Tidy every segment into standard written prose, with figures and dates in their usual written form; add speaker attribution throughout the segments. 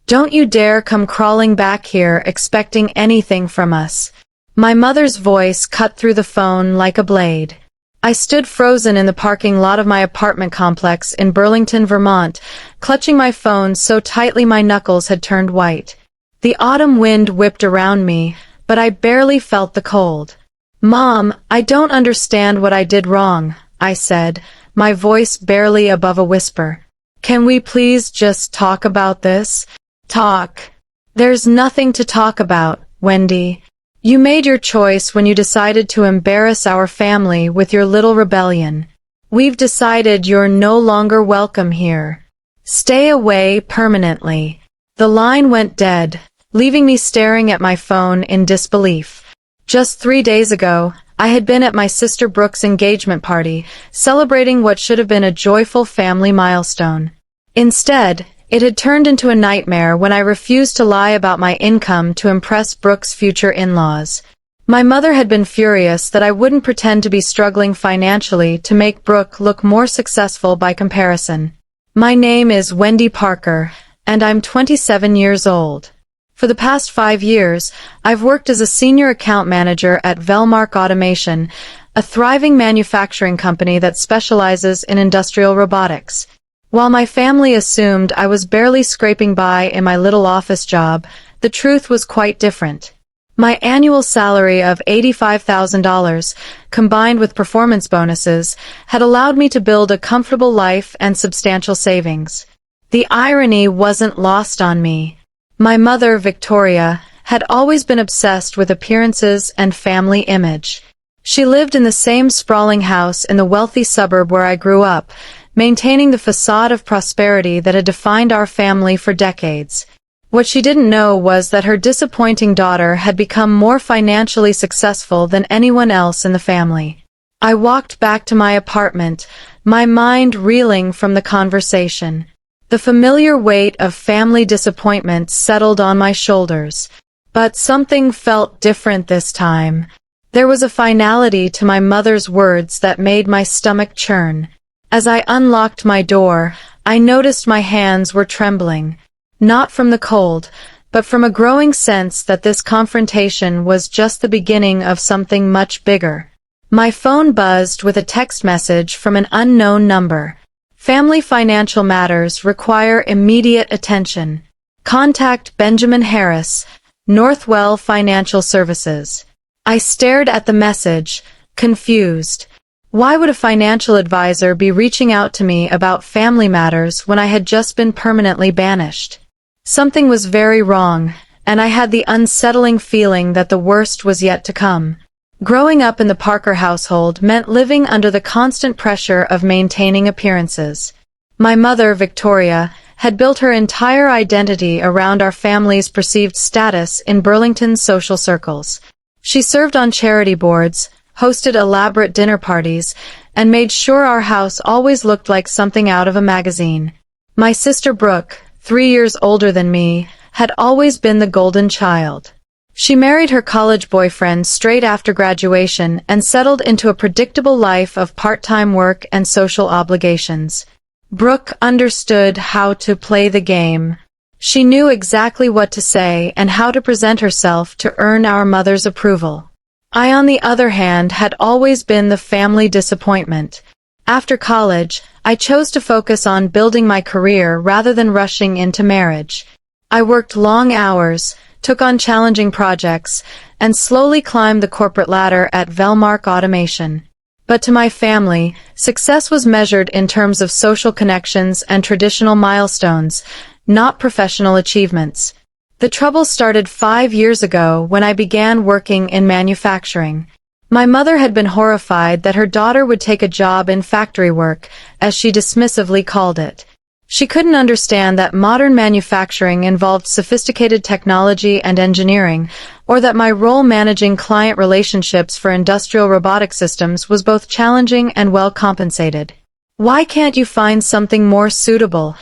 Speaker 1: Don't you dare come crawling back here expecting anything from us. My mother's voice cut through the phone like a blade. I stood frozen in the parking lot of my apartment complex in Burlington, Vermont, clutching my phone so tightly my knuckles had turned white. The autumn wind whipped around me, but I barely felt the cold. "Mom, I don't understand what I did wrong," I said, my voice barely above a whisper. "Can we please just talk about this?" "Talk? There's nothing to talk about, Wendy. You made your choice when you decided to embarrass our family with your little rebellion. We've decided you're no longer welcome here. Stay away permanently." The line went dead, leaving me staring at my phone in disbelief. Just 3 days ago, I had been at my sister Brooke's engagement party, celebrating what should have been a joyful family milestone. Instead, it had turned into a nightmare when I refused to lie about my income to impress Brooke's future in-laws. My mother had been furious that I wouldn't pretend to be struggling financially to make Brooke look more successful by comparison. My name is Wendy Parker, and I'm 27 years old. For the past 5 years, I've worked as a senior account manager at Velmark Automation, a thriving manufacturing company that specializes in industrial robotics. While my family assumed I was barely scraping by in my little office job, the truth was quite different. My annual salary of $85,000, combined with performance bonuses, had allowed me to build a comfortable life and substantial savings. The irony wasn't lost on me. My mother, Victoria, had always been obsessed with appearances and family image. She lived in the same sprawling house in the wealthy suburb where I grew up, maintaining the facade of prosperity that had defined our family for decades. What she didn't know was that her disappointing daughter had become more financially successful than anyone else in the family. I walked back to my apartment, my mind reeling from the conversation. The familiar weight of family disappointment settled on my shoulders. But something felt different this time. There was a finality to my mother's words that made my stomach churn. As I unlocked my door, I noticed my hands were trembling. Not from the cold, but from a growing sense that this confrontation was just the beginning of something much bigger. My phone buzzed with a text message from an unknown number. "Family financial matters require immediate attention. Contact Benjamin Harris, Northwell Financial Services." I stared at the message, confused. Why would a financial advisor be reaching out to me about family matters when I had just been permanently banished? Something was very wrong, and I had the unsettling feeling that the worst was yet to come. Growing up in the Parker household meant living under the constant pressure of maintaining appearances. My mother, Victoria, had built her entire identity around our family's perceived status in Burlington's social circles. She served on charity boards, hosted elaborate dinner parties, and made sure our house always looked like something out of a magazine. My sister Brooke, 3 years older than me, had always been the golden child. She married her college boyfriend straight after graduation and settled into a predictable life of part-time work and social obligations. Brooke understood how to play the game. She knew exactly what to say and how to present herself to earn our mother's approval. I, on the other hand, had always been the family disappointment. After college, I chose to focus on building my career rather than rushing into marriage. I worked long hours, took on challenging projects, and slowly climbed the corporate ladder at Velmark Automation. But to my family, success was measured in terms of social connections and traditional milestones, not professional achievements. The trouble started 5 years ago when I began working in manufacturing. My mother had been horrified that her daughter would take a job in factory work, as she dismissively called it. She couldn't understand that modern manufacturing involved sophisticated technology and engineering, or that my role managing client relationships for industrial robotic systems was both challenging and well compensated. "Why can't you find something more suitable?"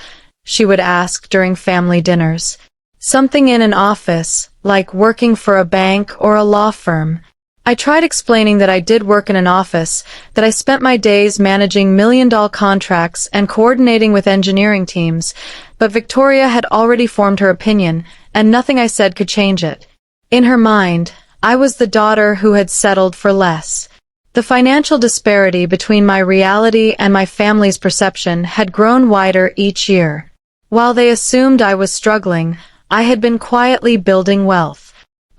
Speaker 1: she would ask during family dinners. "Something in an office, like working for a bank or a law firm." I tried explaining that I did work in an office, that I spent my days managing million-dollar contracts and coordinating with engineering teams, but Victoria had already formed her opinion, and nothing I said could change it. In her mind, I was the daughter who had settled for less. The financial disparity between my reality and my family's perception had grown wider each year. While they assumed I was struggling, I had been quietly building wealth.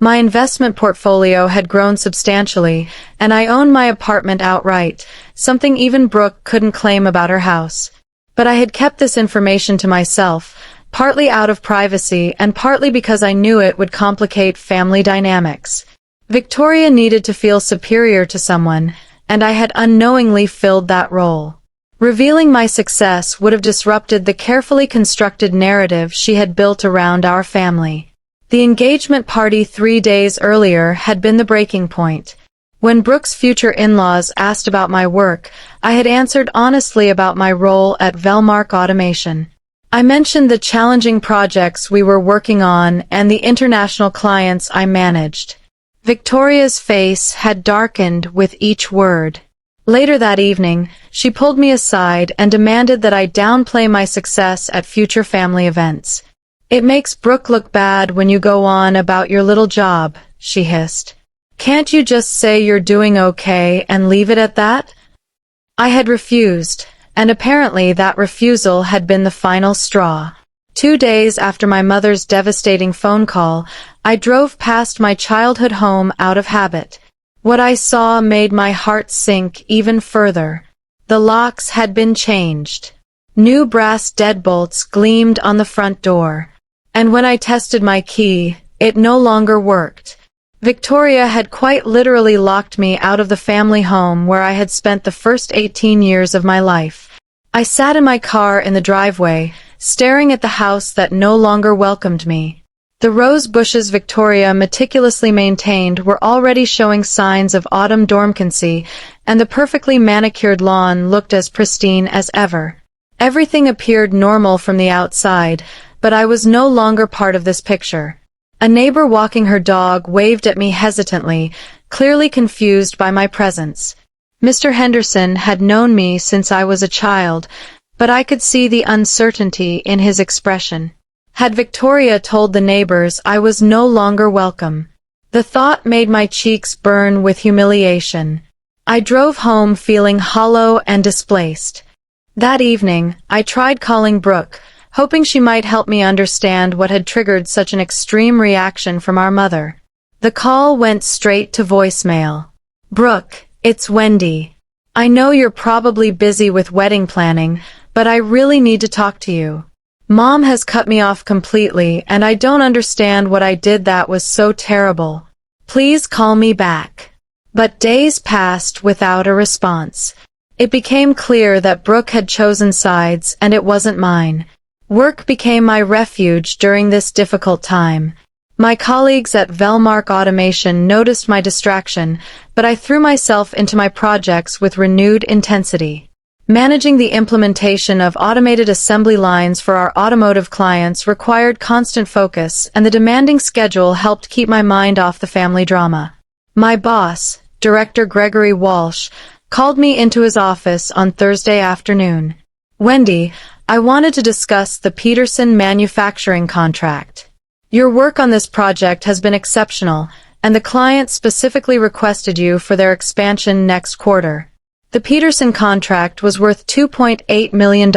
Speaker 1: My investment portfolio had grown substantially, and I owned my apartment outright, something even Brooke couldn't claim about her house. But I had kept this information to myself, partly out of privacy and partly because I knew it would complicate family dynamics. Victoria needed to feel superior to someone, and I had unknowingly filled that role. Revealing my success would have disrupted the carefully constructed narrative she had built around our family. The engagement party 3 days earlier had been the breaking point. When Brooke's future in-laws asked about my work, I had answered honestly about my role at Velmark Automation. I mentioned the challenging projects we were working on and the international clients I managed. Victoria's face had darkened with each word. Later that evening, she pulled me aside and demanded that I downplay my success at future family events. "It makes Brooke look bad when you go on about your little job," she hissed. "Can't you just say you're doing okay and leave it at that?" I had refused, and apparently that refusal had been the final straw. 2 days after my mother's devastating phone call, I drove past my childhood home out of habit. What I saw made my heart sink even further. The locks had been changed. New brass deadbolts gleamed on the front door. And when I tested my key, it no longer worked. Victoria had quite literally locked me out of the family home where I had spent the first 18 years of my life. I sat in my car in the driveway, staring at the house that no longer welcomed me. The rose bushes Victoria meticulously maintained were already showing signs of autumn dormancy, and the perfectly manicured lawn looked as pristine as ever. Everything appeared normal from the outside, but I was no longer part of this picture. A neighbor walking her dog waved at me hesitantly, clearly confused by my presence. Mr. Henderson had known me since I was a child, but I could see the uncertainty in his expression. Had Victoria told the neighbors I was no longer welcome? The thought made my cheeks burn with humiliation. I drove home feeling hollow and displaced. That evening, I tried calling Brooke, hoping she might help me understand what had triggered such an extreme reaction from our mother. The call went straight to voicemail. "Brooke, it's Wendy. I know you're probably busy with wedding planning, but I really need to talk to you. Mom has cut me off completely, and I don't understand what I did that was so terrible. Please call me back." But days passed without a response. It became clear that Brooke had chosen sides, and it wasn't mine. Work became my refuge during this difficult time. My colleagues at Velmark Automation noticed my distraction, but I threw myself into my projects with renewed intensity. Managing the implementation of automated assembly lines for our automotive clients required constant focus, and the demanding schedule helped keep my mind off the family drama. My boss, Director Gregory Walsh, called me into his office on Thursday afternoon. "Wendy, I wanted to discuss the Peterson manufacturing contract. Your work on this project has been exceptional, and the client specifically requested you for their expansion next quarter." The Peterson contract was worth $2.8 million,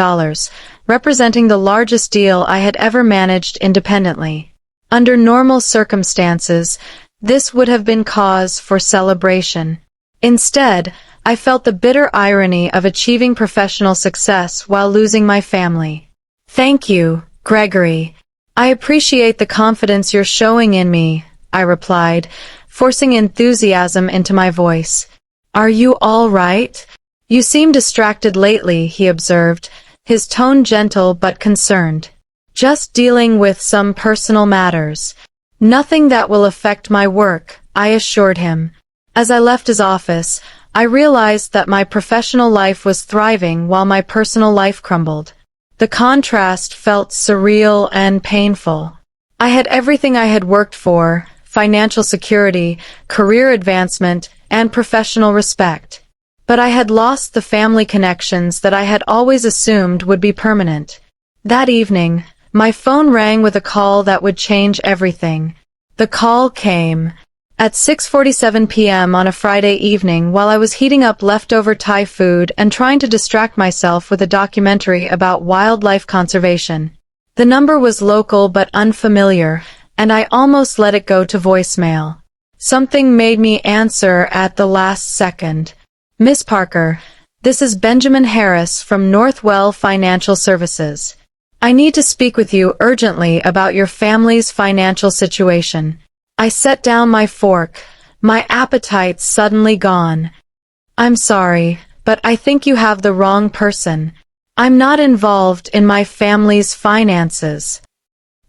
Speaker 1: representing the largest deal I had ever managed independently. Under normal circumstances, this would have been cause for celebration. Instead, I felt the bitter irony of achieving professional success while losing my family. "Thank you, Gregory. I appreciate the confidence you're showing in me," I replied, forcing enthusiasm into my voice. "Are you all right? You seem distracted lately," he observed, his tone gentle but concerned. "Just dealing with some personal matters. Nothing that will affect my work," I assured him. As I left his office, I realized that my professional life was thriving while my personal life crumbled. The contrast felt surreal and painful. I had everything I had worked for: financial security, career advancement, and professional respect. But I had lost the family connections that I had always assumed would be permanent. That evening, my phone rang with a call that would change everything. The call came at 6:47 p.m. on a Friday evening while I was heating up leftover Thai food and trying to distract myself with a documentary about wildlife conservation. The number was local but unfamiliar, and I almost let it go to voicemail. Something made me answer at the last second. Miss Parker, this is Benjamin Harris from Northwell Financial Services. I need to speak with you urgently about your family's financial situation. I set down my fork, my appetite suddenly gone. I'm sorry, but I think you have the wrong person. I'm not involved in my family's finances.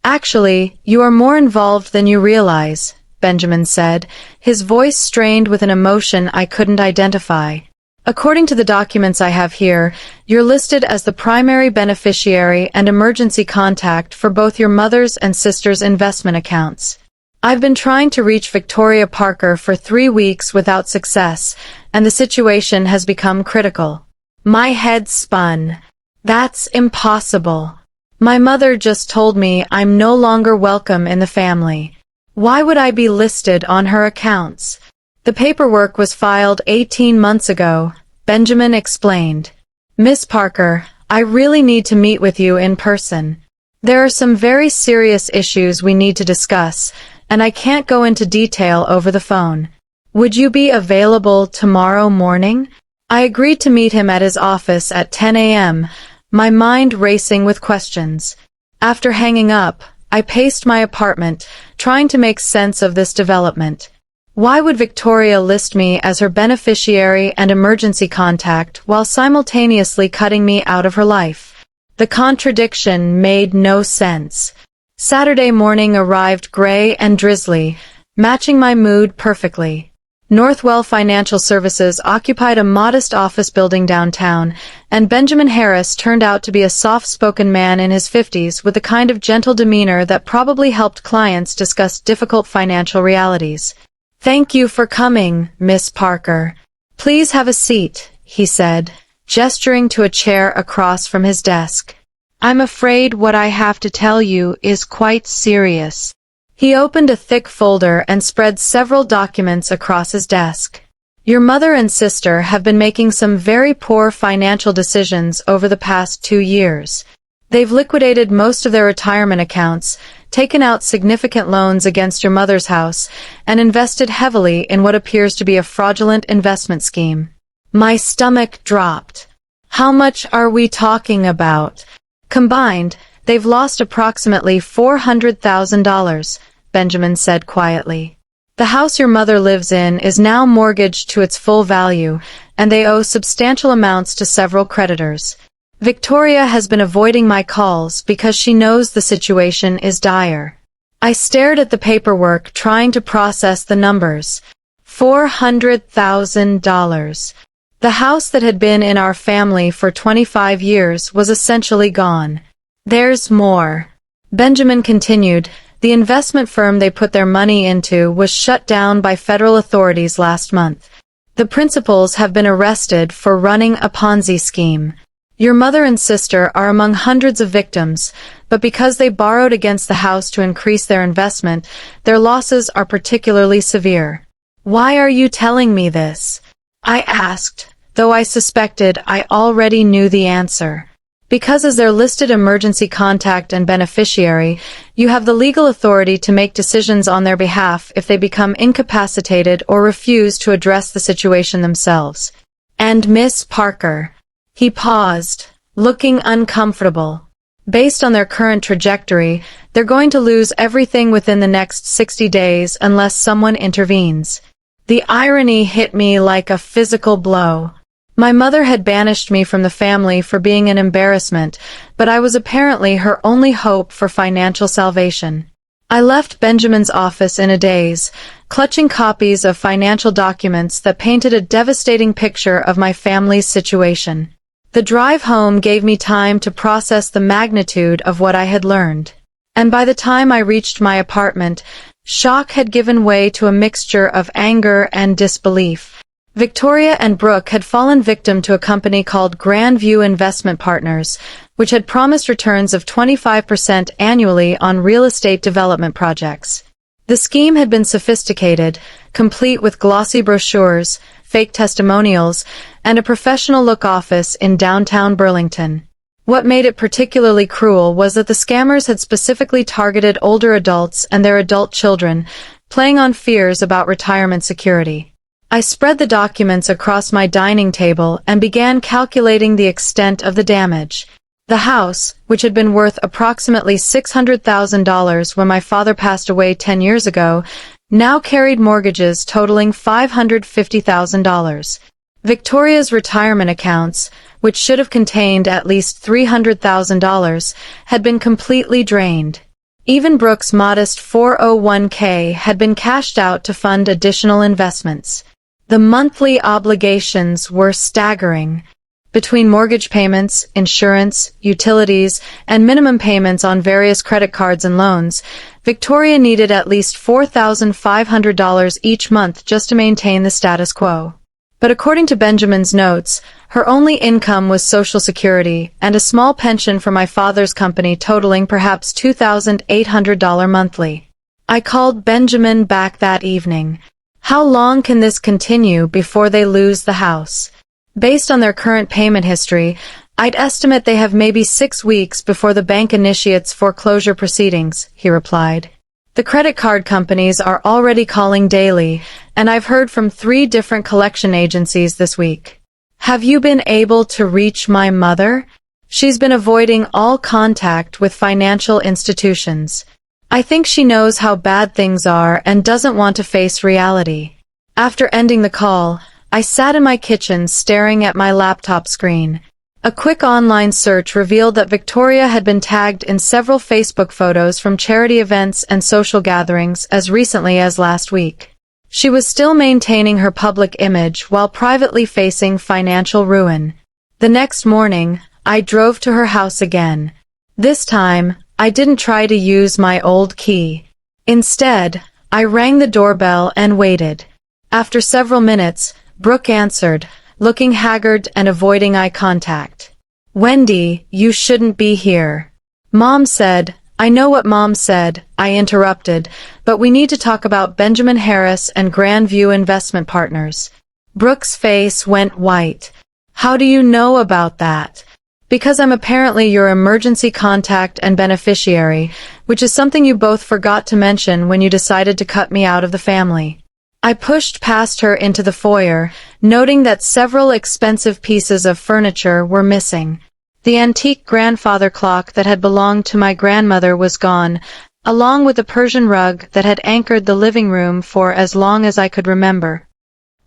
Speaker 1: Actually, you are more involved than you realize, Benjamin said, his voice strained with an emotion I couldn't identify. According to the documents I have here, you're listed as the primary beneficiary and emergency contact for both your mother's and sister's investment accounts. I've been trying to reach Victoria Parker for 3 weeks without success, and the situation has become critical. My head spun. That's impossible. My mother just told me I'm no longer welcome in the family. Why would I be listed on her accounts? The paperwork was filed 18 months ago, Benjamin explained. Miss Parker, I really need to meet with you in person. There are some very serious issues we need to discuss, and I can't go into detail over the phone. Would you be available tomorrow morning? I agreed to meet him at his office at 10 a.m., my mind racing with questions. After hanging up, I paced my apartment, trying to make sense of this development. Why would Victoria list me as her beneficiary and emergency contact while simultaneously cutting me out of her life? The contradiction made no sense. Saturday morning arrived gray and drizzly, matching my mood perfectly. Northwell Financial Services occupied a modest office building downtown, and Benjamin Harris turned out to be a soft-spoken man in his 50s with the kind of gentle demeanor that probably helped clients discuss difficult financial realities. Thank you for coming, Miss Parker. Please have a seat, he said, gesturing to a chair across from his desk. I'm afraid what I have to tell you is quite serious. He opened a thick folder and spread several documents across his desk. Your mother and sister have been making some very poor financial decisions over the past 2 years. They've liquidated most of their retirement accounts, taken out significant loans against your mother's house, and invested heavily in what appears to be a fraudulent investment scheme. My stomach dropped. How much are we talking about? Combined, they've lost approximately $400,000, Benjamin said quietly. The house your mother lives in is now mortgaged to its full value, and they owe substantial amounts to several creditors. Victoria has been avoiding my calls because she knows the situation is dire. I stared at the paperwork, trying to process the numbers. $400,000. The house that had been in our family for 25 years was essentially gone. There's more. Benjamin continued. The investment firm they put their money into was shut down by federal authorities last month. The principals have been arrested for running a Ponzi scheme. Your mother and sister are among hundreds of victims, but because they borrowed against the house to increase their investment, their losses are particularly severe. Why are you telling me this? I asked, though I suspected I already knew the answer. Because as their listed emergency contact and beneficiary, you have the legal authority to make decisions on their behalf if they become incapacitated or refuse to address the situation themselves. And Miss Parker. He paused, looking uncomfortable. Based on their current trajectory, they're going to lose everything within the next 60 days unless someone intervenes. The irony hit me like a physical blow. My mother had banished me from the family for being an embarrassment, but I was apparently her only hope for financial salvation. I left Benjamin's office in a daze, clutching copies of financial documents that painted a devastating picture of my family's situation. The drive home gave me time to process the magnitude of what I had learned. And by the time I reached my apartment, Shock had given way to a mixture of anger and disbelief. Victoria and Brooke had fallen victim to a company called Grandview Investment Partners, which had promised returns of 25% annually on real estate development projects. The scheme had been sophisticated, complete with glossy brochures, fake testimonials, and a professional-look office in downtown Burlington. What made it particularly cruel was that the scammers had specifically targeted older adults and their adult children, playing on fears about retirement security. I spread the documents across my dining table and began calculating the extent of the damage. The house, which had been worth approximately $600,000 when my father passed away 10 years ago, now carried mortgages totaling $550,000. Victoria's retirement accounts, which should have contained at least $300,000, had been completely drained. Even Brooke's modest 401k had been cashed out to fund additional investments. The monthly obligations were staggering. Between mortgage payments, insurance, utilities, and minimum payments on various credit cards and loans, Victoria needed at least $4,500 each month just to maintain the status quo. But according to Benjamin's notes, her only income was Social Security and a small pension from my father's company totaling perhaps $2,800 monthly. I called Benjamin back that evening. How long can this continue before they lose the house? Based on their current payment history, I'd estimate they have maybe 6 weeks before the bank initiates foreclosure proceedings, he replied. The credit card companies are already calling daily, and I've heard from 3 different collection agencies this week. Have you been able to reach my mother? She's been avoiding all contact with financial institutions. I think she knows how bad things are and doesn't want to face reality. After ending the call, I sat in my kitchen staring at my laptop screen. A quick online search revealed that Victoria had been tagged in several Facebook photos from charity events and social gatherings as recently as last week. She was still maintaining her public image while privately facing financial ruin. The next morning, I drove to her house again. This time, I didn't try to use my old key. Instead, I rang the doorbell and waited. After several minutes, Brooke answered, looking haggard and avoiding eye contact. "Wendy, you shouldn't be here." Mom said. "I know what Mom said," I interrupted, "but we need to talk about Benjamin Harris and Grandview Investment Partners." Brooke's face went white. "How do you know about that?" "Because I'm apparently your emergency contact and beneficiary, which is something you both forgot to mention when you decided to cut me out of the family." I pushed past her into the foyer, noting that several expensive pieces of furniture were missing. The antique grandfather clock that had belonged to my grandmother was gone, along with the Persian rug that had anchored the living room for as long as I could remember.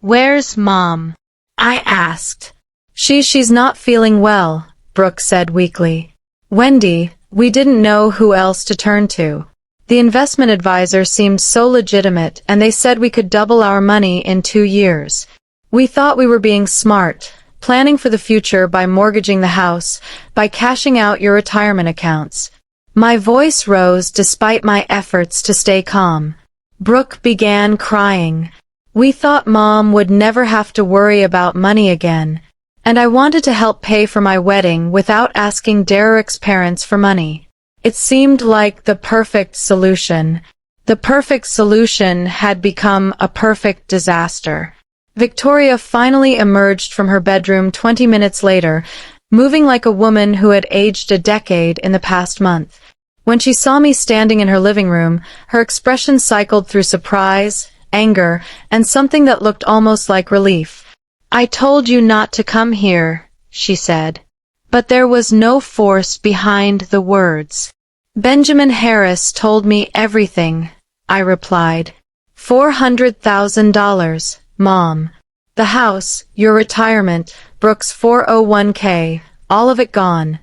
Speaker 1: "Where's Mom?" I asked. She's not feeling well," Brooke said weakly. "Wendy, we didn't know who else to turn to. The investment advisor seemed so legitimate, and they said we could double our money in 2 years. We thought we were being smart, planning for the future by mortgaging the house, by cashing out your retirement accounts." My voice rose despite my efforts to stay calm. Brooke began crying. "We thought Mom would never have to worry about money again, and I wanted to help pay for my wedding without asking Derek's parents for money. It seemed like the perfect solution. The perfect solution had become a perfect disaster." Victoria finally emerged from her bedroom 20 minutes later, moving like a woman who had aged a decade in the past month. When she saw me standing in her living room, her expression cycled through surprise, anger, and something that looked almost like relief. "I told you not to come here," she said. But there was no force behind the words. "Benjamin Harris told me everything," I replied. $400,000, Mom. The house, your retirement, Brooke's 401k, all of it gone."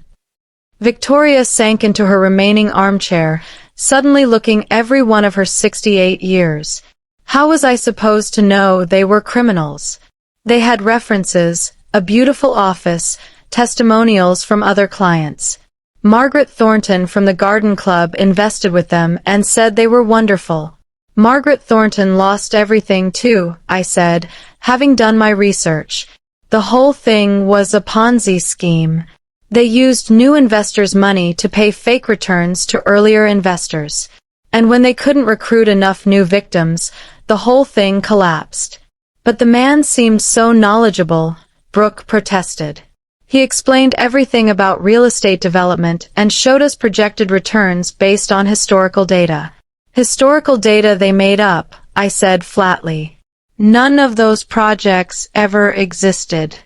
Speaker 1: Victoria sank into her remaining armchair, suddenly looking every one of her 68 years. How was I supposed to know they were criminals? They had references, a beautiful office, testimonials from other clients. Margaret Thornton from the Garden Club invested with them and said they were wonderful. Margaret Thornton lost everything too, I said, having done my research. The whole thing was a Ponzi scheme. They used new investors' money to pay fake returns to earlier investors. And when they couldn't recruit enough new victims, the whole thing collapsed. But the man seemed so knowledgeable, Brooke protested. He explained everything about real estate development and showed us projected returns based on historical data. Historical data they made up, I said flatly. None of those projects ever existed.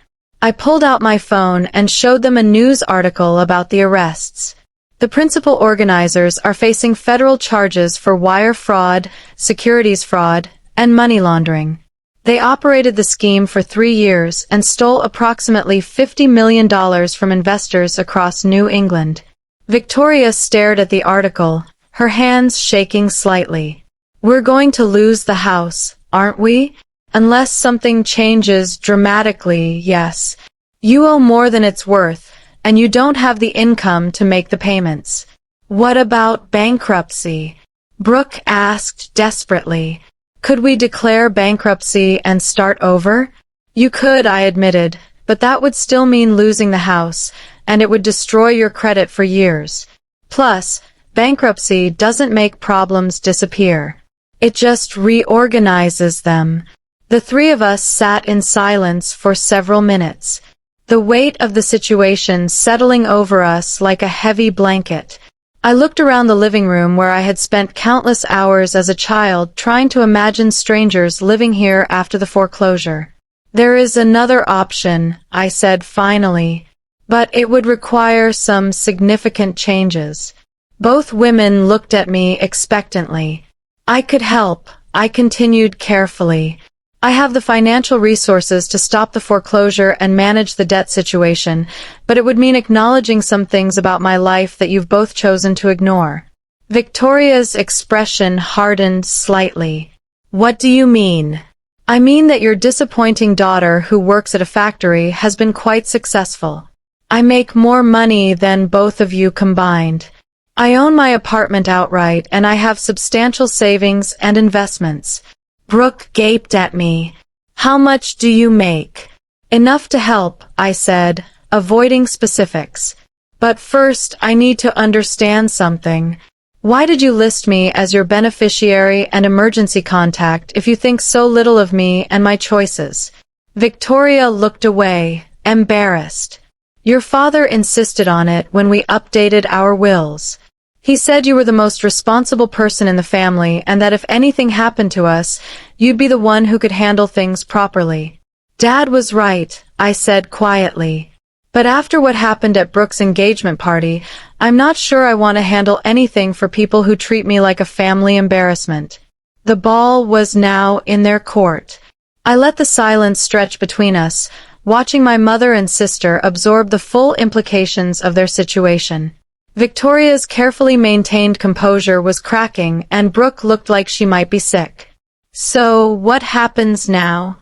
Speaker 1: I pulled out my phone and showed them a news article about the arrests. The principal organizers are facing federal charges for wire fraud, securities fraud, and money laundering. They operated the scheme for 3 years and stole approximately $50 million from investors across New England. Victoria stared at the article, her hands shaking slightly. We're going to lose the house, aren't we? Unless something changes dramatically, yes. You owe more than it's worth, and you don't have the income to make the payments. What about bankruptcy? Brooke asked desperately. Could we declare bankruptcy and start over? You could, I admitted, but that would still mean losing the house, and it would destroy your credit for years. Plus, bankruptcy doesn't make problems disappear. It just reorganizes them. The three of us sat in silence for several minutes, the weight of the situation settling over us like a heavy blanket. I looked around the living room where I had spent countless hours as a child trying to imagine strangers living here after the foreclosure. There is another option, I said finally, but it would require some significant changes. Both women looked at me expectantly. I could help, I continued carefully. I have the financial resources to stop the foreclosure and manage the debt situation, but it would mean acknowledging some things about my life that you've both chosen to ignore. Victoria's expression hardened slightly. What do you mean? I mean that your disappointing daughter who works at a factory has been quite successful. I make more money than both of you combined. I own my apartment outright and I have substantial savings and investments. Brooke gaped at me. How much do you make? Enough to help, I said, avoiding specifics. But first, I need to understand something. Why did you list me as your beneficiary and emergency contact if you think so little of me and my choices? Victoria looked away, embarrassed. Your father insisted on it when we updated our wills. He said you were the most responsible person in the family and that if anything happened to us, you'd be the one who could handle things properly. Dad was right, I said quietly. But after what happened at Brooke's engagement party, I'm not sure I want to handle anything for people who treat me like a family embarrassment. The ball was now in their court. I let the silence stretch between us, watching my mother and sister absorb the full implications of their situation. Victoria's carefully maintained composure was cracking, and Brooke looked like she might be sick. So, what happens now?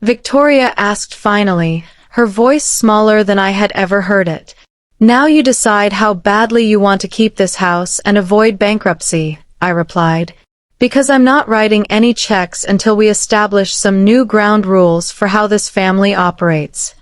Speaker 1: Victoria asked finally, her voice smaller than I had ever heard it. Now you decide how badly you want to keep this house and avoid bankruptcy, I replied. Because I'm not writing any checks until we establish some new ground rules for how this family operates.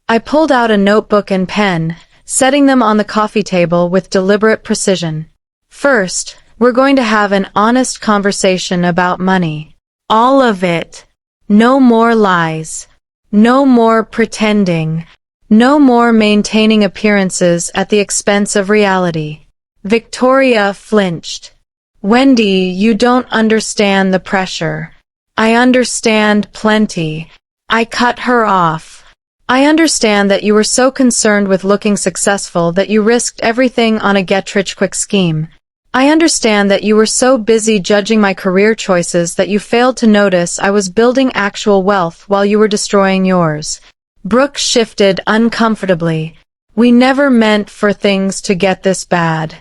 Speaker 1: I pulled out a notebook and pen, setting them on the coffee table with deliberate precision. First, we're going to have an honest conversation about money. All of it. No more lies. No more pretending. No more maintaining appearances at the expense of reality. Victoria flinched. Wendy, you don't understand the pressure. I understand plenty. I cut her off. I understand that you were so concerned with looking successful that you risked everything on a get-rich-quick scheme. I understand that you were so busy judging my career choices that you failed to notice I was building actual wealth while you were destroying yours. Brooke shifted uncomfortably. We never meant for things to get this bad.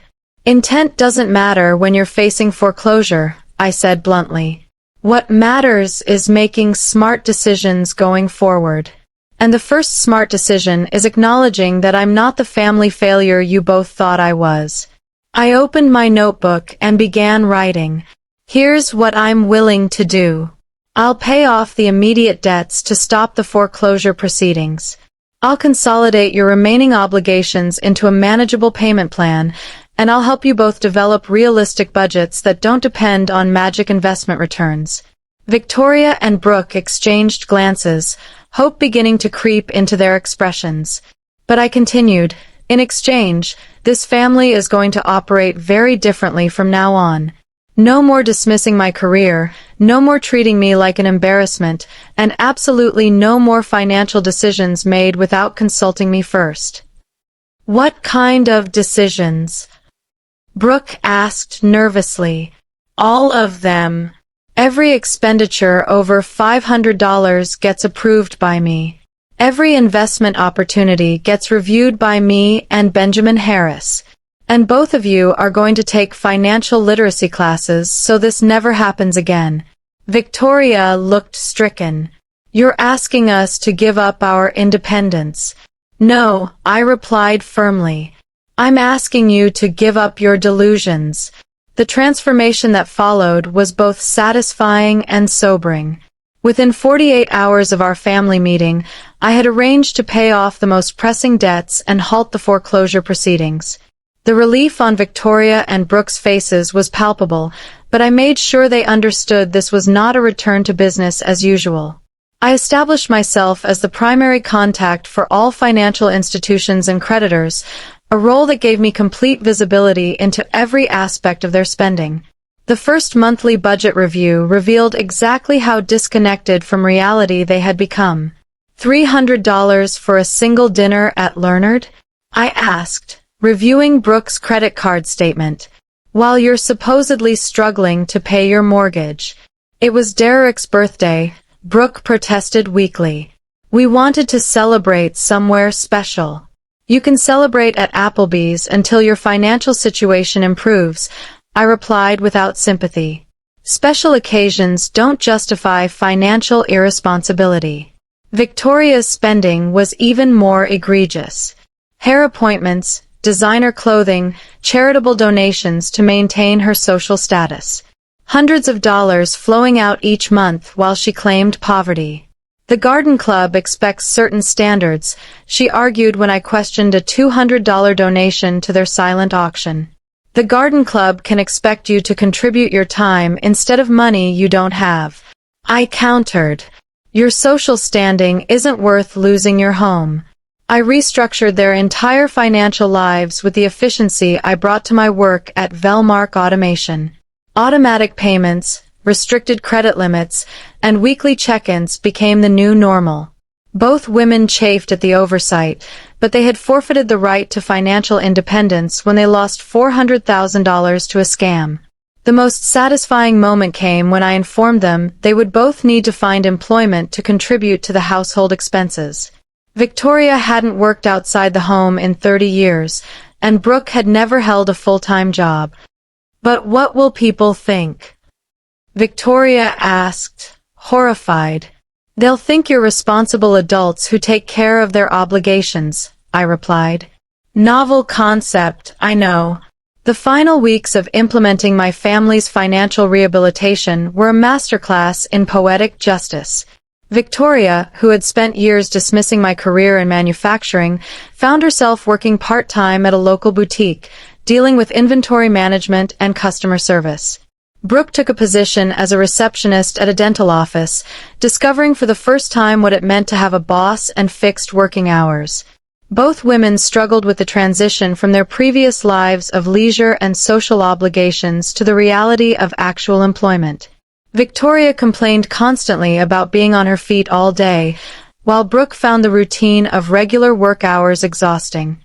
Speaker 1: Intent doesn't matter when you're facing foreclosure, I said bluntly. What matters is making smart decisions going forward. And the first smart decision is acknowledging that I'm not the family failure you both thought I was. I opened my notebook and began writing. Here's what I'm willing to do. I'll pay off the immediate debts to stop the foreclosure proceedings. I'll consolidate your remaining obligations into a manageable payment plan, and I'll help you both develop realistic budgets that don't depend on magic investment returns. Victoria and Brooke exchanged glances, hope beginning to creep into their expressions. But I continued, in exchange, this family is going to operate very differently from now on. No more dismissing my career, no more treating me like an embarrassment, and absolutely no more financial decisions made without consulting me first. What kind of decisions? Brooke asked nervously. All of them. Every expenditure over $500 gets approved by me. Every investment opportunity gets reviewed by me and Benjamin Harris. And both of you are going to take financial literacy classes so this never happens again. Victoria looked stricken. You're asking us to give up our independence. No, I replied firmly. I'm asking you to give up your delusions. The transformation that followed was both satisfying and sobering. Within 48 hours of our family meeting, I had arranged to pay off the most pressing debts and halt the foreclosure proceedings. The relief on Victoria and Brooke's faces was palpable, but I made sure they understood this was not a return to business as usual. I established myself as the primary contact for all financial institutions and creditors, a role that gave me complete visibility into every aspect of their spending. The first monthly budget review revealed exactly how disconnected from reality they had become. $300 for a single dinner at Leonard? I asked, reviewing Brooke's credit card statement. While you're supposedly struggling to pay your mortgage. It was Derek's birthday, Brooke protested weakly. We wanted to celebrate somewhere special. You can celebrate at Applebee's until your financial situation improves, I replied without sympathy. Special occasions don't justify financial irresponsibility. Victoria's spending was even more egregious. Hair appointments, designer clothing, charitable donations to maintain her social status. Hundreds of dollars flowing out each month while she claimed poverty. The garden club expects certain standards, she argued when I questioned a $200 donation to their silent auction. The garden club can expect you to contribute your time instead of money you don't have. I countered. Your social standing isn't worth losing your home. I restructured their entire financial lives with the efficiency I brought to my work at Velmark Automation. Automatic payments, restricted credit limits, and weekly check-ins became the new normal. Both women chafed at the oversight, but they had forfeited the right to financial independence when they lost $400,000 to a scam. The most satisfying moment came when I informed them they would both need to find employment to contribute to the household expenses. Victoria hadn't worked outside the home in 30 years, and Brooke had never held a full-time job. But what will people think? Victoria asked, horrified. They'll think you're responsible adults who take care of their obligations, I replied. Novel concept, I know. The final weeks of implementing my family's financial rehabilitation were a masterclass in poetic justice. Victoria, who had spent years dismissing my career in manufacturing, found herself working part-time at a local boutique, dealing with inventory management and customer service. Brooke took a position as a receptionist at a dental office, discovering for the first time what it meant to have a boss and fixed working hours. Both women struggled with the transition from their previous lives of leisure and social obligations to the reality of actual employment. Victoria complained constantly about being on her feet all day, while Brooke found the routine of regular work hours exhausting.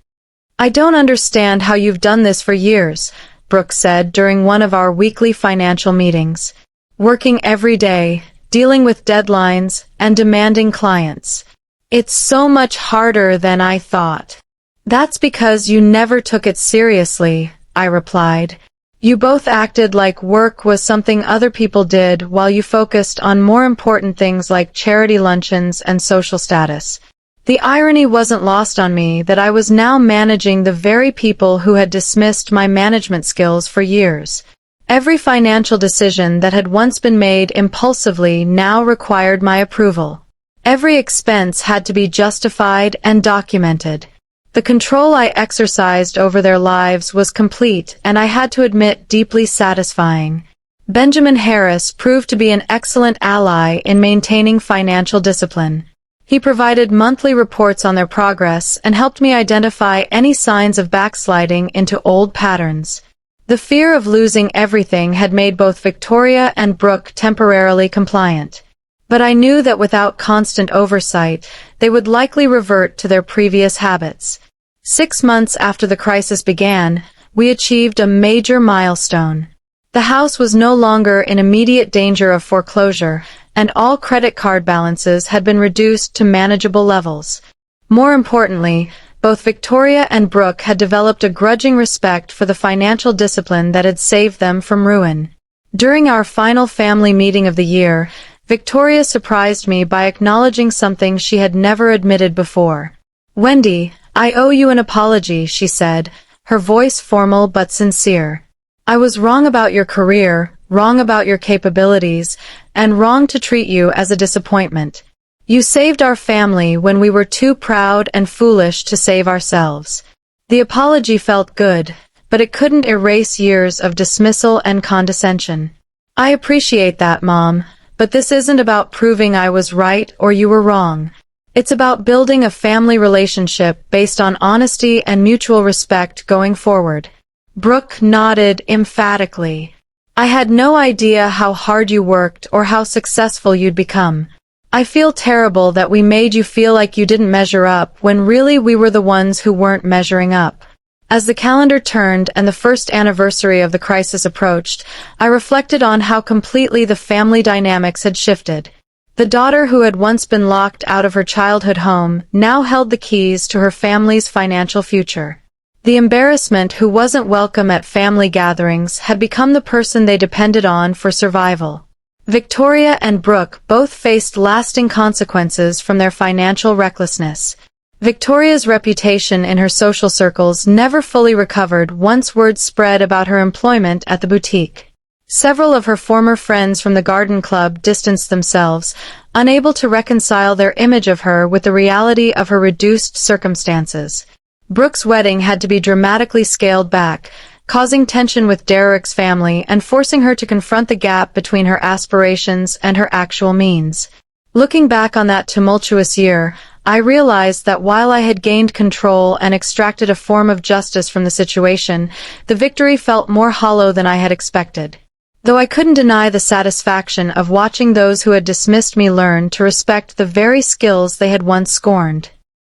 Speaker 1: I don't understand how you've done this for years, Brooke said during one of our weekly financial meetings. Working every day, dealing with deadlines, and demanding clients. It's so much harder than I thought. That's because you never took it seriously, I replied. You both acted like work was something other people did while you focused on more important things like charity luncheons and social status. The irony wasn't lost on me that I was now managing the very people who had dismissed my management skills for years. Every financial decision that had once been made impulsively now required my approval. Every expense had to be justified and documented. The control I exercised over their lives was complete and I had to admit deeply satisfying. Benjamin Harris proved to be an excellent ally in maintaining financial discipline. He provided monthly reports on their progress and helped me identify any signs of backsliding into old patterns. The fear of losing everything had made both Victoria and Brooke temporarily compliant. But I knew that without constant oversight, they would likely revert to their previous habits. 6 months after the crisis began, we achieved a major milestone. The house was no longer in immediate danger of foreclosure, and all credit card balances had been reduced to manageable levels. More importantly, both Victoria and Brooke had developed a grudging respect for the financial discipline that had saved them from ruin. During our final family meeting of the year, Victoria surprised me by acknowledging something she had never admitted before. "Wendy, I owe you an apology," she said, her voice formal but sincere. "I was wrong about your career, wrong about your capabilities, and wrong to treat you as a disappointment. You saved our family when we were too proud and foolish to save ourselves." The apology felt good, but it couldn't erase years of dismissal and condescension. "I appreciate that, Mom, but this isn't about proving I was right or you were wrong. It's about building a family relationship based on honesty and mutual respect going forward." Brooke nodded emphatically. "I had no idea how hard you worked or how successful you'd become. I feel terrible that we made you feel like you didn't measure up when really we were the ones who weren't measuring up." As the calendar turned and the first anniversary of the crisis approached, I reflected on how completely the family dynamics had shifted. The daughter who had once been locked out of her childhood home now held the keys to her family's financial future. The embarrassment who wasn't welcome at family gatherings had become the person they depended on for survival. Victoria and Brooke both faced lasting consequences from their financial recklessness. Victoria's reputation in her social circles never fully recovered once word spread about her employment at the boutique. Several of her former friends from the garden club distanced themselves, unable to reconcile their image of her with the reality of her reduced circumstances. Brooke's wedding had to be dramatically scaled back, causing tension with Derek's family and forcing her to confront the gap between her aspirations and her actual means. Looking back on that tumultuous year, I realized that while I had gained control and extracted a form of justice from the situation, the victory felt more hollow than I had expected. Though I couldn't deny the satisfaction of watching those who had dismissed me learn to respect the very skills they had once scorned.